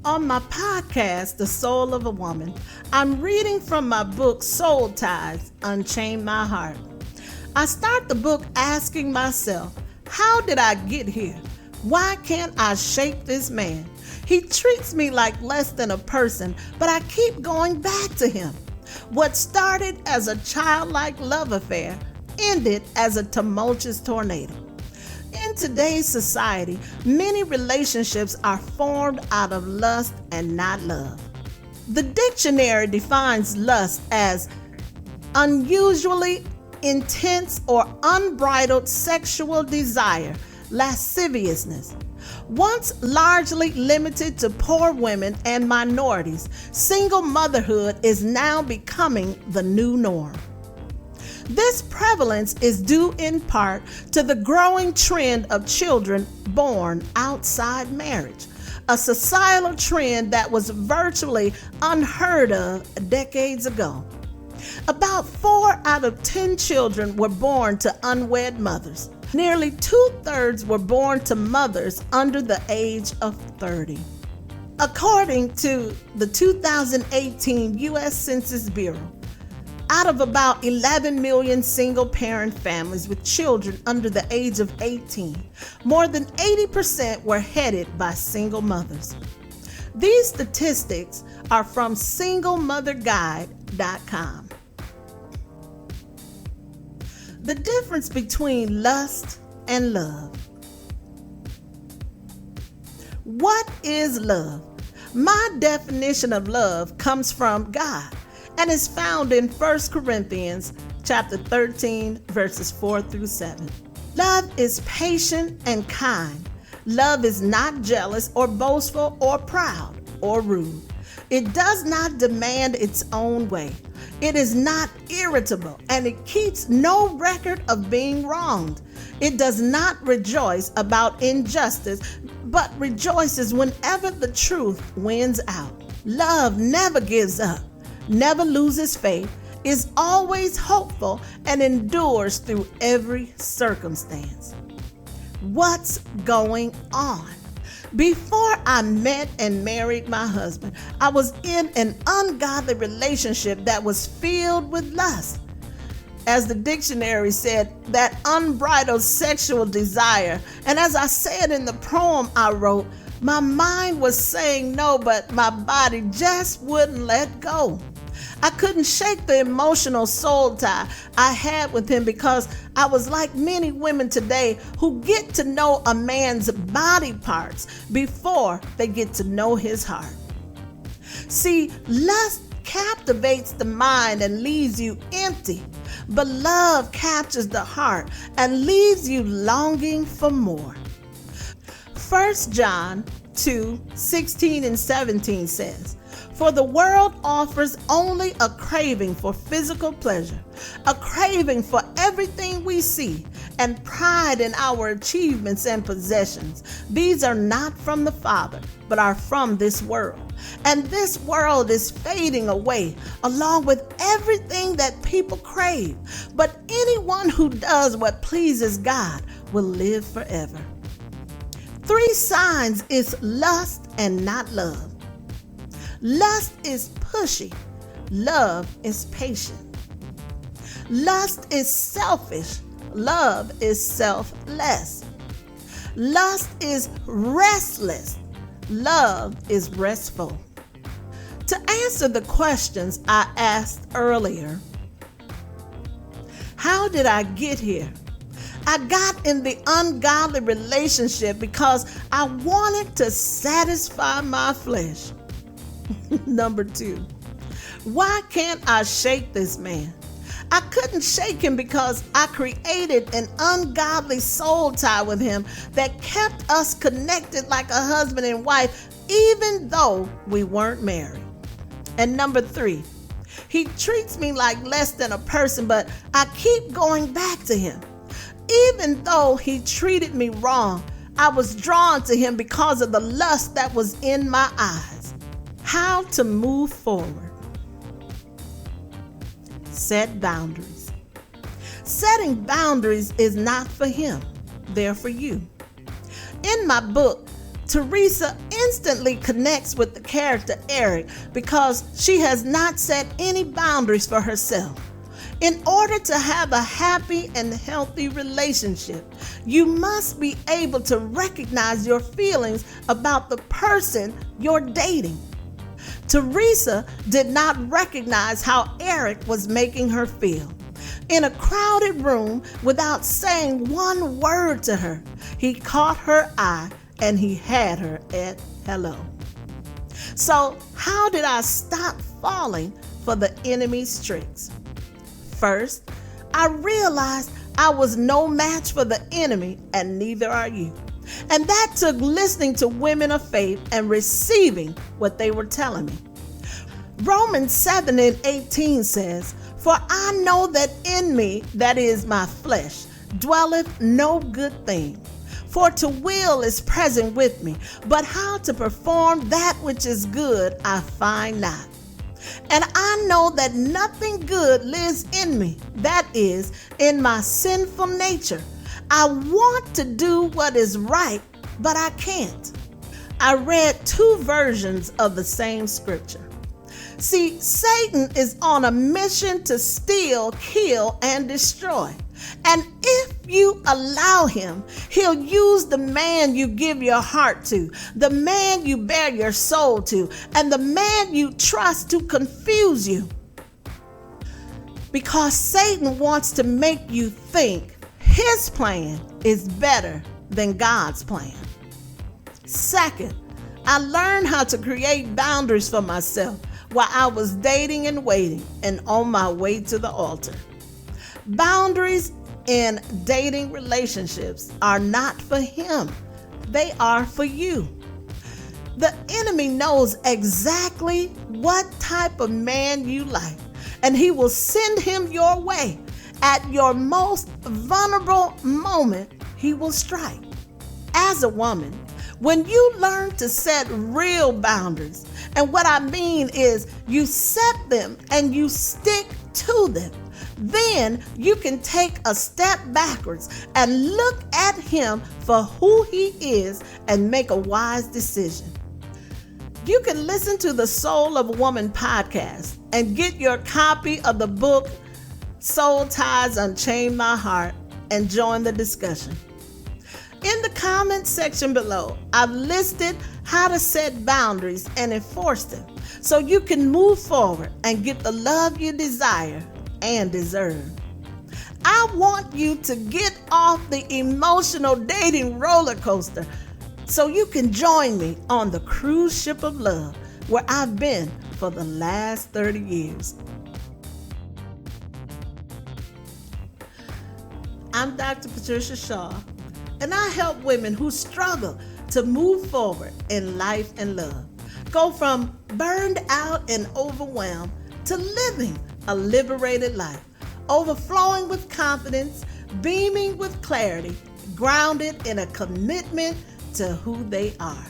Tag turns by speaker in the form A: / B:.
A: On my podcast, The Soul of a Woman, I'm reading from my book, Soul Ties, Unchain My Heart. I start the book asking myself, how did I get here? Why can't I shake this man? He treats me like less than a person, but I keep going back to him. What started as a childlike love affair ended as a tumultuous tornado. In today's society, many relationships are formed out of lust and not love. The dictionary defines lust as unusually intense or unbridled sexual desire, lasciviousness. Once largely limited to poor women and minorities, single motherhood is now becoming the new norm. This prevalence is due in part to the growing trend of children born outside marriage, a societal trend that was virtually unheard of decades ago. About 4 out of 10 children were born to unwed mothers. Nearly 2/3 were born to mothers under the age of 30. According to the 2018 U.S. Census Bureau, out of about 11 million single-parent families with children under the age of 18, more than 80% were headed by single mothers. These statistics are from singlemotherguide.com. The difference between lust and love. What is love? My definition of love comes from God and is found in 1 Corinthians chapter 13, verses 4 through 7. Love is patient and kind. Love is not jealous or boastful or proud or rude. It does not demand its own way. It is not irritable, and it keeps no record of being wronged. It does not rejoice about injustice, but rejoices whenever the truth wins out. Love never gives up, never loses faith, is always hopeful, and endures through every circumstance. What's going on? Before I met and married my husband, I was in an ungodly relationship that was filled with lust. As the dictionary said, that unbridled sexual desire. And as I said in the poem I wrote, my mind was saying no, but my body just wouldn't let go. I couldn't shake the emotional soul tie I had with him because I was like many women today who get to know a man's body parts before they get to know his heart. See, lust captivates the mind and leaves you empty, but love captures the heart and leaves you longing for more. 1 John 2:16 and 17 says, "For the world offers only a craving for physical pleasure, a craving for everything we see, and pride in our achievements and possessions. These are not from the Father, but are from this world. And this world is fading away, along with everything that people crave. But anyone who does what pleases God will live forever." 3 signs is lust and not love. Lust is pushy. Love is patient. Lust is selfish. Love is selfless. Lust is restless. Love is restful. To answer the questions I asked earlier, how did I get here? I got in the ungodly relationship because I wanted to satisfy my flesh. Number 2, why can't I shake this man? I couldn't shake him because I created an ungodly soul tie with him that kept us connected like a husband and wife, even though we weren't married. And number 3, he treats me like less than a person, but I keep going back to him. Even though he treated me wrong, I was drawn to him because of the lust that was in my eyes. How to move forward. Set boundaries. Setting boundaries is not for him, they're for you. In my book, Teresa instantly connects with the character Eric because she has not set any boundaries for herself. In order to have a happy and healthy relationship, you must be able to recognize your feelings about the person you're dating. Teresa did not recognize how Eric was making her feel. In a crowded room, without saying one word to her, he caught her eye and he had her at hello. So, how did I stop falling for the enemy's tricks? First, I realized I was no match for the enemy, and neither are you. And that took listening to women of faith and receiving what they were telling me. Romans 7:18 says, "For I know that in me, that is my flesh, dwelleth no good thing. For to will is present with me, but how to perform that which is good I find not. And I know that nothing good lives in me, that is, in my sinful nature. I want to do what is right, but I can't." I read two versions of the same scripture. See, Satan is on a mission to steal, kill, and destroy. And if you allow him, he'll use the man you give your heart to, the man you bear your soul to, and the man you trust to confuse you. Because Satan wants to make you think his plan is better than God's plan. Second, I learned how to create boundaries for myself while I was dating and waiting and on my way to the altar. Boundaries in dating relationships are not for him. They are for you. The enemy knows exactly what type of man you like, and he will send him your way. At your most vulnerable moment, he will strike. As a woman, when you learn to set real boundaries, and what I mean is you set them and you stick to them, then you can take a step backwards and look at him for who he is and make a wise decision. You can listen to the Soul of a Woman podcast and get your copy of the book Soul Ties Unchain My Heart and join the discussion. In the comment section below, I've listed how to set boundaries and enforce them so you can move forward and get the love you desire and deserve. I want you to get off the emotional dating roller coaster so you can join me on the cruise ship of love where I've been for the last 30 years. I'm Dr. Patricia Shaw, and I help women who struggle to move forward in life and love, go from burned out and overwhelmed to living a liberated life, overflowing with confidence, beaming with clarity, grounded in a commitment to who they are.